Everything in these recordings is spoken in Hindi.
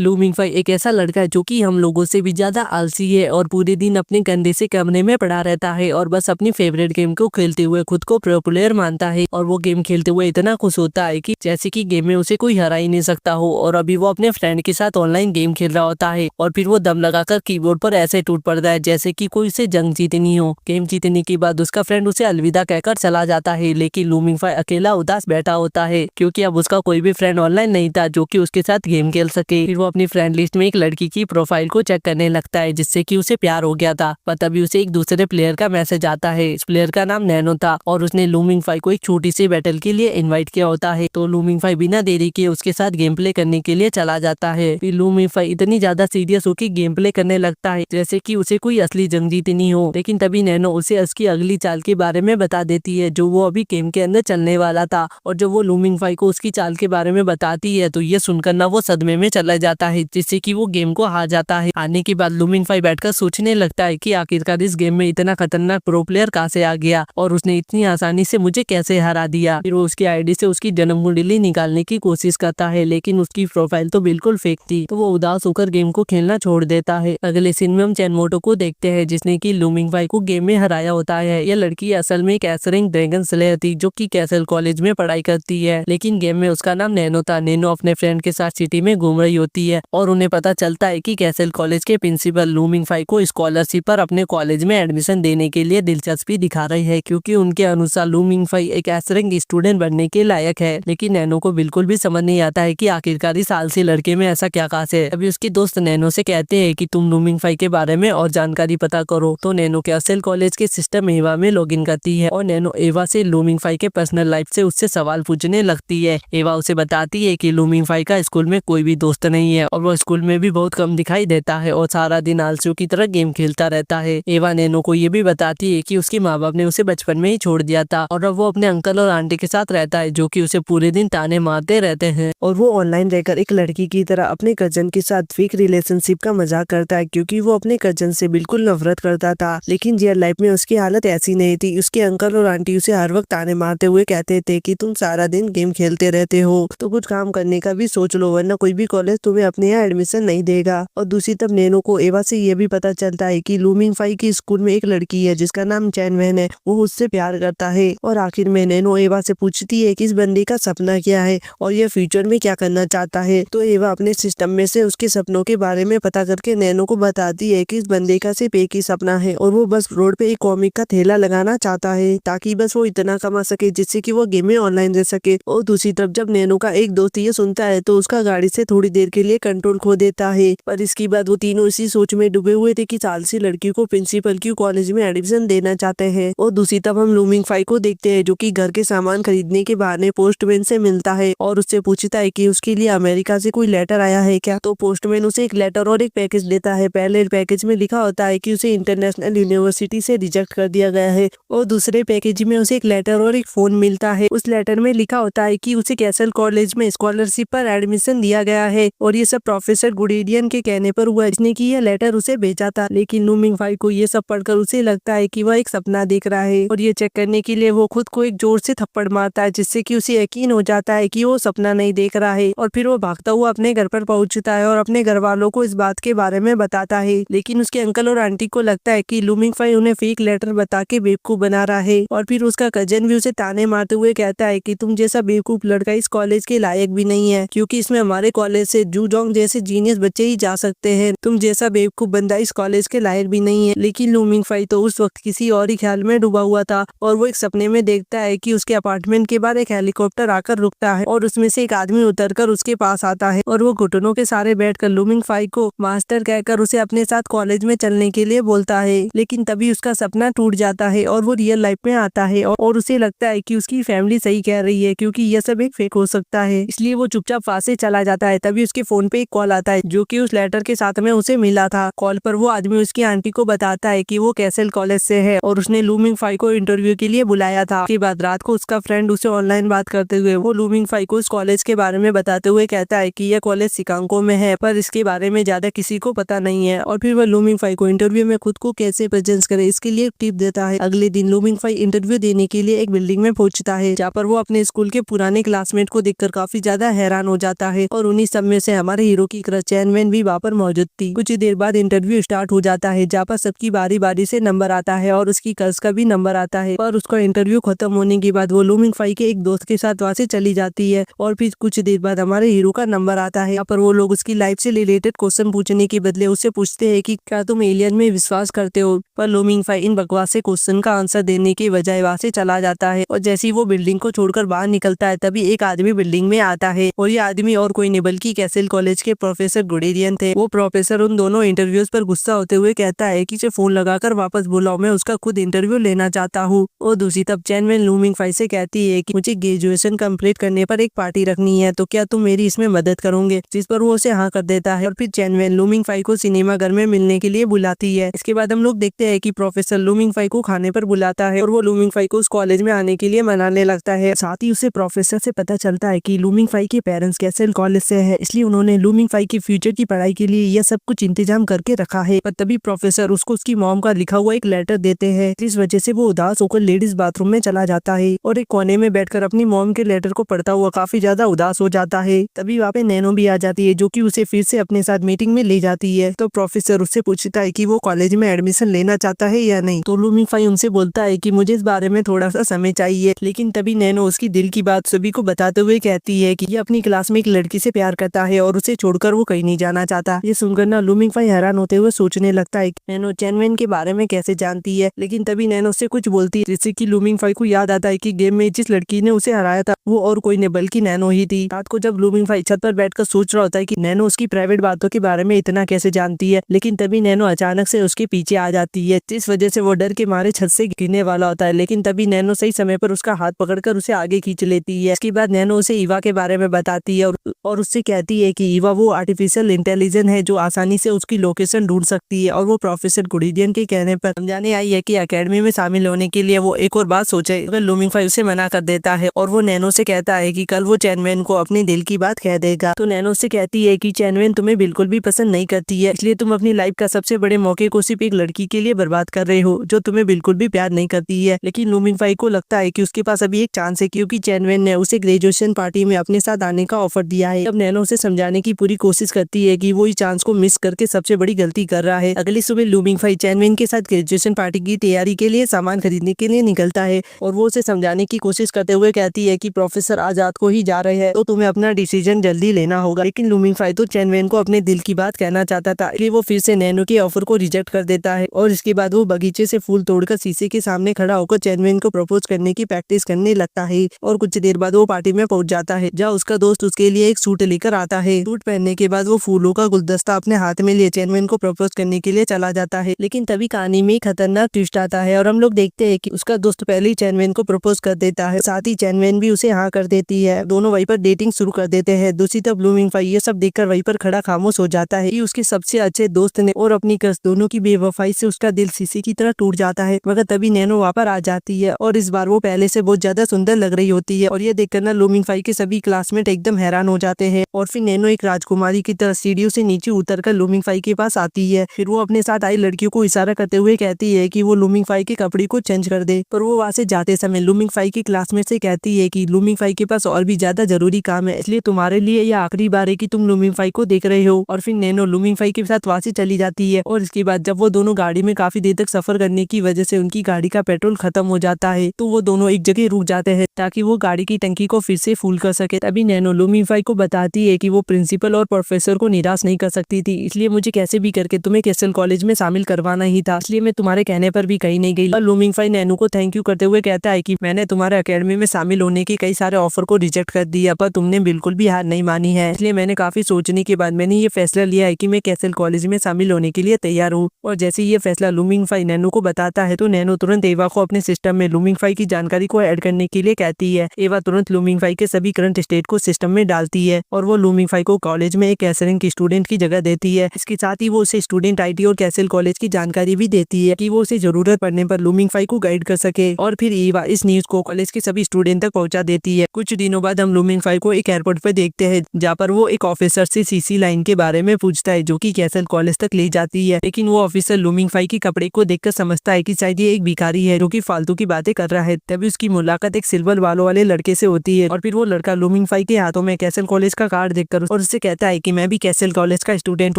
लूमिंग फाई एक ऐसा लड़का है जो कि हम लोगों से भी ज्यादा आलसी है और पूरे दिन अपने गंदे से कमरे में पड़ा रहता है और बस अपनी फेवरेट गेम को खेलते हुए खुद को प्रो प्लेयर मानता है और वो गेम खेलते हुए इतना खुश होता है कि जैसे कि गेम में उसे कोई हरा ही नहीं सकता हो। और अभी वो अपने फ्रेंड के साथ ऑनलाइन गेम खेल रहा होता है और फिर वो दम लगाकर कीबोर्ड पर ऐसे टूट पड़ता है जैसे कि कोई उसे जंग जीतनी हो। गेम जीतने के बाद उसका फ्रेंड उसे अलविदा कहकर चला जाता है, लेकिन लूमिंग फाई अकेला उदास बैठा होता है क्योंकि अब उसका कोई भी फ्रेंड ऑनलाइन नहीं था जो कि उसके साथ गेम खेल सके। फिर वो अपनी फ्रेंड लिस्ट में एक लड़की की प्रोफाइल को चेक करने लगता है जिससे कि उसे प्यार हो गया था, पर तभी उसे एक दूसरे प्लेयर का मैसेज आता है। इस प्लेयर का नाम नैनो था और उसने लूमिंग फाई को एक छोटी सी बैटल के लिए इनवाइट किया होता है। तो लूमिंग फाई बिना देरी किए उसके साथ गेम प्ले करने के लिए चला जाता है। फिर लूमिंग फाई इतनी ज्यादा सीरियस होकर गेम प्ले करने लगता है जैसे कि उसे कोई असली जंग जीतनी हो, लेकिन तभी नैनो उसे उसकी अगली चाल के बारे में बता देती है जो वो अभी गेम के अंदर चलने वाला था। और जब वो लूमिंग फाई को उसकी चाल के बारे में बताती है तो ये सुनकर ना वो सदमे में चला जाता है जिससे कि वो गेम को हार जाता है। आने के बाद लूमिंग फाई बैठकर सोचने लगता है कि आखिरकार इस गेम में इतना खतरनाक प्रो प्लेयर कहाँ से आ गया और उसने इतनी आसानी से मुझे कैसे हरा दिया। फिर वो उसकी आईडी से उसकी जन्म कुंडली निकालने की कोशिश करता है लेकिन उसकी प्रोफाइल तो बिल्कुल फेक थी, तो वो उदास होकर गेम को खेलना छोड़ देता है। अगले सीन में हम चैनमोटो को देखते हैं जिसने की लूमिंग फाई को गेम में हराया होता है। यह लड़की असल में एक एसरिंग ड्रैगन स्लेयर थी जो कि कैसल कॉलेज में पढ़ाई करती है, लेकिन गेम में उसका नाम नैनो था। नैनो अपने फ्रेंड के साथ सिटी में घूम रही होती है और उन्हें पता चलता है कि कैसल कॉलेज के प्रिंसिपल लूमिंग फाई को स्कॉलरशिप पर अपने कॉलेज में एडमिशन देने के लिए दिलचस्पी दिखा रही है क्योंकि उनके अनुसार लूमिंग फाई एक एसरिंग स्टूडेंट बनने के लायक है। लेकिन नैनो को बिल्कुल भी समझ नहीं आता है कि आखिरकार इस आलसी लड़के में ऐसा क्या खास है। अभी उसके दोस्त नैनो से कहते हैं कि तुम लूमिंग फाई के बारे में और जानकारी पता करो, तो नैनो कैसल कॉलेज के सिस्टम एवा में लॉगिन करती है और नैनो एवा से लूमिंग फाई के पर्सनल लाइफ से उससे सवाल पूछने लगती है। एवा उसे बताती है कि लूमिंग फाई का स्कूल में कोई भी दोस्त नहीं है और वो स्कूल में भी बहुत कम दिखाई देता है और सारा दिन आलसियों की तरह गेम खेलता रहता है। एवा नैनो को ये भी बताती है कि उसके माँ बाप ने उसे बचपन में ही छोड़ दिया था और अब वो अपने अंकल और आंटी के साथ रहता है जो कि उसे पूरे दिन ताने मारते रहते हैं और वो ऑनलाइन रहकर एक लड़की की तरह अपने कजन के साथ फेक रिलेशनशिप का मजाक करता है क्योंकि वो अपने कजन से बिल्कुल नफरत करता था। लेकिन रियल लाइफ में उसकी हालत ऐसी नहीं थी। उसके अंकल और आंटी उसे हर वक्त ताने मारते हुए कहते थे कि तुम सारा दिन गेम खेलते रहते हो तो कुछ काम करने का भी सोच लो वरना कोई भी कॉलेज तुम्हें अपने यहाँ एडमिशन नहीं देगा। और दूसरी तरफ नैनो को एवा से ये भी पता चलता है कि लूमिंग फाई की स्कूल में एक लड़की है जिसका नाम चैनवैन है, वो उससे प्यार करता है। और आखिर में नैनो एवा से पूछती है कि इस बंदे का सपना क्या है और ये फ्यूचर में क्या करना चाहता है। तो एवा अपने सिस्टम में से उसके सपनों के बारे में पता करके नैनो को बताती है कि इस बंदे का सिर्फ एक ही सपना है और वो बस रोड पे एक कॉमिक का ठेला लगाना चाहता है ताकि बस वो इतना कमा सके जिससे कि वो गेम में ऑनलाइन रह सके। और दूसरी तरफ जब नैनो का एक दोस्त ये सुनता है तो उसका गाड़ी से थोड़ी देर के लिए कंट्रोल खो देता है। पर इसके बाद वो तीनों इसी सोच में डूबे हुए थे कि सालसी लड़की को प्रिंसिपल की कॉलेज में एडमिशन देना चाहते हैं। और दूसरी तरफ हम लूमिंग फाई को देखते हैं जो कि घर के सामान खरीदने के बहाने पोस्टमैन से मिलता है और उससे पूछता है कि उसके लिए अमेरिका से कोई लेटर आया है क्या। तो पोस्टमैन उसे एक लेटर और एक पैकेज देता है। पहले पैकेज में लिखा होता है कि उसे इंटरनेशनल यूनिवर्सिटी से रिजेक्ट कर दिया गया है और दूसरे पैकेज में उसे एक लेटर और एक फोन मिलता है। उस लेटर में लिखा होता है कि उसे कैसल कॉलेज में स्कॉलरशिप पर एडमिशन दिया गया है और ये सब प्रोफेसर गुडेरियन के कहने पर हुआ जिसने कि यह लेटर उसे भेजा था। लेकिन लूमिंग फाई को ये सब पढ़कर उसे लगता है कि वह एक सपना देख रहा है और ये चेक करने के लिए वो खुद को एक जोर से थप्पड़ मारता है जिससे कि उसे यकीन हो जाता है कि वो सपना नहीं देख रहा है। और फिर वो भागता हुआ अपने घर पर पहुंचता है और अपने घर वालों को इस बात के बारे में बताता है। लेकिन उसके अंकल और आंटी को लगता है कि लूमिंग फाई उन्हें फेक लेटर बता के बेवकूफ बना रहा है और फिर उसका कजन भी उसे ताने मारते हुए कहता है कि तुम जैसा बेवकूफ लड़का इस कॉलेज के लायक भी नहीं है क्योंकि इसमें हमारे कॉलेज से जूजोंग जैसे जीनियस बच्चे ही जा सकते हैं। तुम जैसा बेवकूफ बंदा इस कॉलेज के लायक भी नहीं है। लेकिन लूमिंग फाई तो उस वक्त किसी और ही ख्याल में डूबा हुआ था और वो एक सपने में देखता है कि उसके अपार्टमेंट के बाहर एक हेलीकॉप्टर आकर रुकता है और उसमें से एक आदमी उतरकर उसके पास आता है और वो घुटनों के सहारे बैठकर लूमिंग फाई को मास्टर कहकर उसे अपने साथ कॉलेज में चलने के लिए बोलता है। लेकिन तभी उसका सपना टूट जाता है और वो रियल लाइफ में आता है और उसे लगता है कि उसकी फैमिली सही कह रही है क्योंकि यह सब एक फेक हो सकता है, इसलिए वो चुपचाप वहां से चला जाता है। तभी उसके फोन पे एक कॉल आता है जो कि उस लेटर के साथ में उसे मिला था। कॉल पर वो आदमी उसकी आंटी को बताता है कि वो कैसल कॉलेज से है और उसने लूमिंग फाई को इंटरव्यू के लिए बुलाया था। उसके बाद रात को उसका फ्रेंड उसे ऑनलाइन बात करते हुए वो लूमिंग फाई को इस कॉलेज के बारे में बताते हुए कहता है कि यह कॉलेज शिकागो में है पर इसके बारे में ज्यादा किसी को पता नहीं है और फिर वह लूमिंग फाई को इंटरव्यू में खुद को कैसे प्रेजेंट करे इसके लिए टिप देता है। अगले दिन लूमिंग फाई इंटरव्यू देने के लिए एक बिल्डिंग में पहुंचता है जहाँ पर वो अपने स्कूल के पुराने क्लासमेट को देखकर काफी ज्यादा हैरान हो जाता है और उन्हीं सब में से हमारे हमारे हीरो की क्रश चैनवेन भी वहाँ पर मौजूद थी। कुछ ही देर बाद इंटरव्यू स्टार्ट हो जाता है जहाँ पर सबकी बारी बारी से नंबर आता है और उसकी क्रश का भी नंबर आता है। पर उसका इंटरव्यू खत्म होने के बाद वो लूमिंग फाई के एक दोस्त के साथ वहाँ से चली जाती है और फिर कुछ देर बाद हमारे हीरो का नंबर आता है। यहाँ पर वो लोग उसकी लाइफ से रिलेटेड क्वेश्चन पूछने के बदले उससे पूछते हैं कि क्या तुम एलियन में विश्वास करते हो। पर लूमिंग फाई इन बकवास से क्वेश्चन का आंसर देने के बजाय वहाँ से चला जाता है और जैसे ही वो बिल्डिंग को छोड़कर बाहर निकलता है तभी एक आदमी बिल्डिंग में आता है और ये आदमी और कोई नहीं बल्कि कैसल कॉलेज के प्रोफेसर गुडेरियन थे। वो प्रोफेसर उन दोनों इंटरव्यूज पर गुस्सा होते हुए कहता है कि फोन लगाकर वापस बुलाओ, मैं उसका खुद इंटरव्यू लेना चाहता हूँ। और दूसरी तरफ चैनवेन लूमिंग फाई से कहती है कि मुझे ग्रेजुएशन कंप्लीट करने पर एक पार्टी रखनी है, तो क्या तुम मेरी इसमें मदद करोगे, जिस पर वो उसे हाँ कर देता है। और फिर चैनवेन लूमिंग फाई को सिनेमा घर में मिलने के लिए बुलाती है। इसके बाद हम लोग देखते हैं कि प्रोफेसर लूमिंग फाई को खाने पर बुलाता है और वो लूमिंग फाई को उस कॉलेज में आने के लिए मनाने लगता है। साथ ही उसे प्रोफेसर से पता चलता है कि लूमिंग फाई के पेरेंट्स कैसल कॉलेज से है, इसलिए उन्होंने लूमिंग फाई के फ्यूचर की पढ़ाई के लिए यह सब कुछ इंतजाम करके रखा है। पर तभी प्रोफेसर उसको उसकी मॉम का लिखा हुआ एक लेटर देते हैं, जिस वजह से वो उदास होकर लेडीज बाथरूम में चला जाता है और एक कोने में बैठकर अपनी मॉम के लेटर को पढ़ता हुआ काफी ज्यादा उदास हो जाता है। तभी वहाँ पे नैनो भी आ जाती है जो कि उसे फिर से अपने साथ मीटिंग में ले जाती है। तो प्रोफेसर उससे पूछता है कि वो कॉलेज में एडमिशन लेना चाहता है या नहीं। तो लूमिंग फाई उनसे बोलता है कि मुझे इस बारे में थोड़ा सा समय चाहिए। लेकिन तभी नैनो उसकी दिल की बात सभी को बताते हुए कहती है कि ये अपनी क्लास में एक लड़की से प्यार करता है और उसे छोड़कर वो कहीं नहीं जाना चाहता। ये सुनकर ना लूमिंग फाई हैरान होते हुए सोचने लगता है कि नैनो चैनवेन के बारे में कैसे जानती है। लेकिन तभी नैनो उससे कुछ बोलती है जिससे कि लूमिंग फाई को याद आता है कि गेम में जिस लड़की ने उसे हराया था वो और कोई नहीं बल्कि नैनो ही थी। रात को जब लूमिंग फाई छत पर बैठकर सोच रहा होता है कि नैनो उसकी प्राइवेट बातों के बारे में इतना कैसे जानती है, लेकिन तभी नैनो अचानक से उसके पीछे आ जाती है, जिस वजह से वो डर के मारे छत से गिरने वाला होता है। लेकिन तभी नैनो सही समय पर उसका हाथ पकड़कर उसे आगे खींच लेती है। इसके बाद नैनो उसे ईवा के बारे में बताती है और उससे कहती है कि ईवा वो आर्टिफिशियल इंटेलिजेंस है जो आसानी से उसकी लोकेशन ढूंढ सकती है और वो प्रोफेसर गुडेरियन के कहने पर समझाने आई है कि एकेडमी में शामिल होने के लिए वो एक और बात सोचे। अगर लूमिंग फाई उसे मना कर देता है और वो नैनो से कहता है कि कल वो चैनवेन को अपने दिल की बात कह देगा। तो नैनो से कहती है कि चैनवेन तुम्हें बिल्कुल भी पसंद नहीं करती है, इसलिए तुम अपनी लाइफ का सबसे बड़े मौके को सिर्फ एक लड़की के लिए बर्बाद कर रहे हो जो तुम्हें बिल्कुल भी प्यार नहीं करती है। लेकिन लूमिंग फाई को लगता है कि उसके पास अभी एक चांस है क्योंकि चैनवेन ने उसे ग्रेजुएशन पार्टी में अपने साथ आने का ऑफर दिया है। अब नैनो उसे समझाने की पूरी कोशिश करती है कि वो इस चांस को मिस करके सबसे बड़ी गलती कर रहा है। अगली सुबह लूमिंग फाई चैनवेन के साथ ग्रेजुएशन पार्टी की तैयारी के लिए सामान खरीदने के लिए निकलता है और वो उसे समझाने की कोशिश करते हुए कहती है कि प्रोफेसर आजाद को ही जा रहे हैं तो तुम्हें अपना डिसीजन जल्दी लेना होगा। लेकिन लूमिंग फाई तो चैनवेन को अपने दिल की बात कहना चाहता था, इसलिए वो फिर से नैनो के ऑफर को रिजेक्ट कर देता है और इसके बाद वो बगीचे से फूल तोड़कर शीशे के सामने खड़ा होकर चैनवेन को प्रपोज करने की प्रैक्टिस करने लगता है। और कुछ देर बाद वो पार्टी में पहुंच जाता है जहाँ उसका दोस्त उसके लिए एक सूट लेकर आता है। सूट पहनने के बाद वो फूलों का गुलदस्ता अपने हाथ में लिए चैनवेन को प्रपोज करने के लिए चला जाता है। लेकिन तभी कहानी में खतरनाक ट्विस्ट आता है और हम लोग देखते हैं कि उसका दोस्त पहले ही चैनवेन को प्रपोज कर देता है, साथ ही चैनवेन भी उसे हाँ कर देती है। दोनों वहीं पर डेटिंग शुरू कर देते हैं। दूसरी तरफ लूमिंग फाई ये सब देखकर वहीं पर खड़ा खामोश हो जाता है कि उसके सबसे अच्छे दोस्त ने और अपनी क्रश दोनों की बेवफाई से उसका दिल शीशे की तरह टूट जाता है। मगर तभी नैनो वहाँ पर आ जाती है और इस बार वो पहले से बहुत ज्यादा सुंदर लग रही होती है और ये देखकर ना लूमिंग फाई के सभी क्लासमेट एकदम हैरान हो जाते हैं। और फिर नैनो एक राजकुमारी की तरह सीढ़ियों से नीचे उतरकर लूमिंग फाई के पास आती है। फिर वो अपने साथ आई लड़कियों को इशारा करते हुए कहती है कि वो लूमिंग फाई के कपड़े को चेंज कर दे। पर वो वहाँ से जाते समय लूमिंग फाई की क्लासमेट से कहती है कि लूमिंग फाई के पास और भी ज्यादा जरूरी काम है, इसलिए तुम्हारे लिए यह आखिरी बार है कि तुम लूमिंग फाई को देख रहे हो। और फिर नैनो लूमिंग फाई के साथ वहाँ से चली जाती है और इसके बाद जब वो दोनों गाड़ी में काफी देर तक सफर करने की वजह से उनकी गाड़ी का पेट्रोल खत्म हो जाता है तो वो दोनों एक जगह रुक जाते हैं ताकि वो गाड़ी की टंकी को फिर से फुल कर सके। तभी नैनो लूमिंग फाई को बताती है कि वो प्रिंसिपल और प्रोफेसर को निराश नहीं कर सकती थी, इसलिए मुझे कैसे भी करके तुम्हें कैसल कॉलेज में शामिल करवाना ही था, इसलिए मैं तुम्हारे कहने पर भी कहीं नहीं गई। और लूमिंग फाई नैनो को थैंक यू करते हुए कहता है कि मैंने तुम्हारे अकेडमी में शामिल होने के कई सारे ऑफर को रिजेक्ट कर दिया पर तुमने बिल्कुल भी हार नहीं मानी है, इसलिए मैंने काफी सोचने के बाद मैंने ये फैसला लिया है कि मैं कैसल कॉलेज में शामिल होने के लिए तैयार हूँ। और जैसे ये फैसला लूमिंग फाई नैनो को बताता है तो नैनो तुरंत एवा को अपने सिस्टम में लूमिंग फाई की जानकारी को ऐड करने के लिए कहती है। एवा तुरंत लूमिंग फाई के सभी करंट स्टेट को सिस्टम में डालती है और वो लूमिंग फाई को कॉलेज में एक कैसरिंग की स्टूडेंट की जगह देती है। इसके साथ ही वो उसे स्टूडेंट आईडी और कैसल कॉलेज की जानकारी भी देती है कि वो उसे जरूरत पड़ने पर लूमिंग फाई को गाइड कर सके। और फिर एवा इस न्यूज को कॉलेज के सभी स्टूडेंट तक पहुंचा देती है। कुछ दिनों बाद हम लूमिंग फाई को एक एयरपोर्ट पर देखते हैं जहाँ पर वो एक ऑफिसर से सीसी लाइन के बारे में पूछता है जो कि कैसल कॉलेज तक ले जाती है। लेकिन वो ऑफिसर लूमिंग फाई के कपड़े को देखकर समझता है कि शायद ये एक भिखारी है जो कि फालतू की बातें कर रहा है। तभी उसकी मुलाकात एक सिल्वर बालों वाले लड़के से होती है और फिर वो लड़का लूमिंग फाई के हाथों में कैसल कॉलेज का कार्ड देखकर और उससे कहता है कि मैं भी कैसल कॉलेज का स्टूडेंट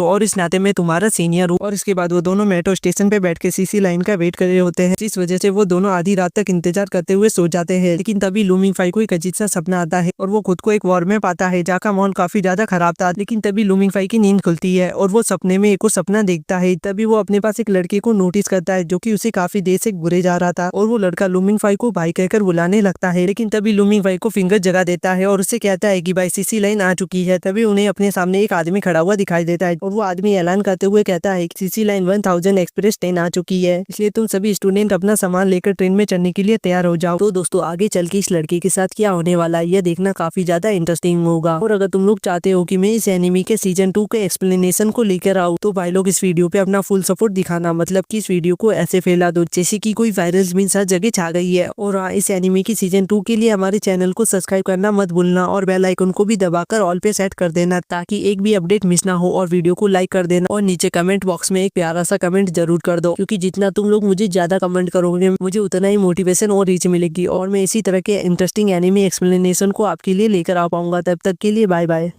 हूँ और इस नाते मैं तुम्हारा सीनियर हूँ। और इसके बाद वो दोनों मेट्रो स्टेशन पे बैठ के सीसी लाइन का वेट कर रहे होते हैं, जिस वजह से वो दोनों आधी रात तक इंतजार करते हुए सो जाते हैं। लेकिन तभी लूमिंग फाई को एक अजीब सा सपना आता है और वो खुद को एक वॉर में पाता है जहाँ का माहौल काफी ज्यादा खराब था। लेकिन तभी लूमिंग फाई की नींद खुलती है और वो सपने में एक और सपना देखता है। तभी वो अपने पास एक लड़के को नोटिस करता है जो कि उसे काफी देर से घूरे जा रहा था और वो लड़का लूमिंग फाई को भाई कहकर बुलाने लगता है। लेकिन तभी लूमिंग फाई को फिंगर जगा देता है और उससे कहता है कि भाई सीसी लाइन आ चुकी है। तभी उन्हें अपने सामने एक आदमी खड़ा हुआ दिखाई देता है और वो आदमी ऐलान करते हुए कहता है कि सीसी लाइन 1000 एक्सप्रेस ट्रेन आ चुकी है, इसलिए तुम सभी स्टूडेंट अपना सामान लेकर ट्रेन में चढ़ने के लिए तैयार हो जाओ। तो दोस्तों आगे चल के इस लड़के के साथ क्या होने वाला है यह देखना काफी ज्यादा इंटरेस्टिंग होगा। और अगर तुम लोग चाहते हो कि मैं इस एनिमी के सीजन 2 के एक्सप्लेनेशन को लेकर आऊँ तो भाई लोग इस वीडियो पे अपना फुल सपोर्ट दिखाना, मतलब कि इस वीडियो को ऐसे फैला दो जैसे कि कोई वायरल मीम्स हर जगह छा गई है। और इस एनिमी की सीजन 2 के लिए हमारे चैनल को सब्सक्राइब करना मत भूलना और बेल आइकन को भी दबाकर ऑल पे सेट कर देना ताकि एक भी अपडेट मिस ना हो। और वीडियो को लाइक कर देना और नीचे कमेंट बॉक्स में एक प्यारा सा कमेंट जरूर कर दो, क्योंकि जितना तुम लोग मुझे ज्यादा कमेंट करोगे मुझे उतना ही मोटिवेशन और रीच मिलेगी और मैं इसी तरह के इंटरेस्टिंग एनिमी एक्सप्लेनेशन को आपके लिए लेकर आ पाऊंगा। तब तक के लिए बाय बाय।